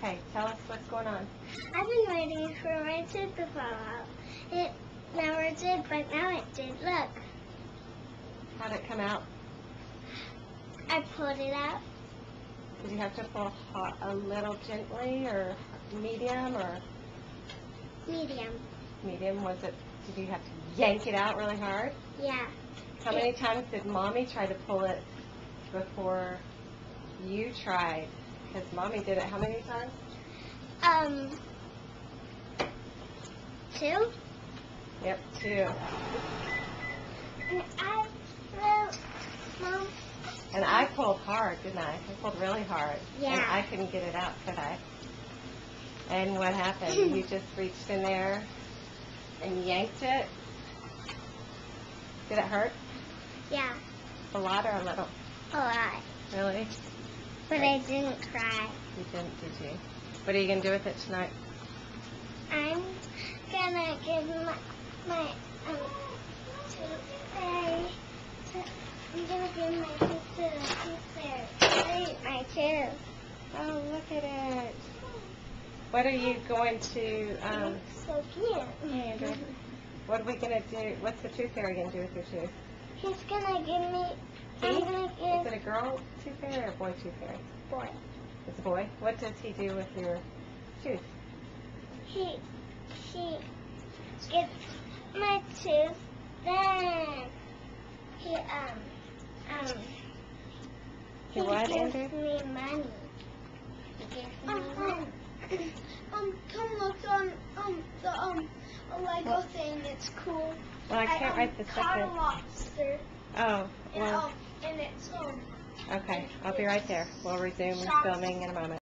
Okay, tell us what's going on. I've been waiting for my tooth to fall out. It never did, but now it did. Look, How did it come out? I pulled it out. Did you have to pull a little gently or medium or Medium. medium? Did you have to yank it out really hard? Yeah. How many times did Mommy try to pull it before you tried? Because Mommy did it how many times? 2. Yep, 2. And I wrote, Mom. And I pulled hard, didn't I? I pulled really hard. Yeah. And I couldn't get it out, could I? And what happened? You just reached in there and yanked it? Did it hurt? Yeah, A lot or a little? a lot. Really? But I didn't cry. You didn't, did you? What are you going to do with it tonight? I'm gonna give my tooth fairy. I'm gonna give my tooth to the tooth fairy. I ate my tooth. Oh, look at it. What are you going to, It looks so cute. Hey, Andrew. What are we going to do? What's the tooth fairy going to do with your tooth? He's gonna give me. I'm He? gonna Is give it a girl tooth fairy or a boy tooth fairy? boy. It's a boy. What does he do with your tooth? He gets my tooth. Then he He what, gives Andrew? me money. He gives me money. Come look on the Lego thing. It's cool. Well, I can't write the caught a second. lobster. Oh, And, well, and it's okay. I'll be right there. We'll resume filming in a moment.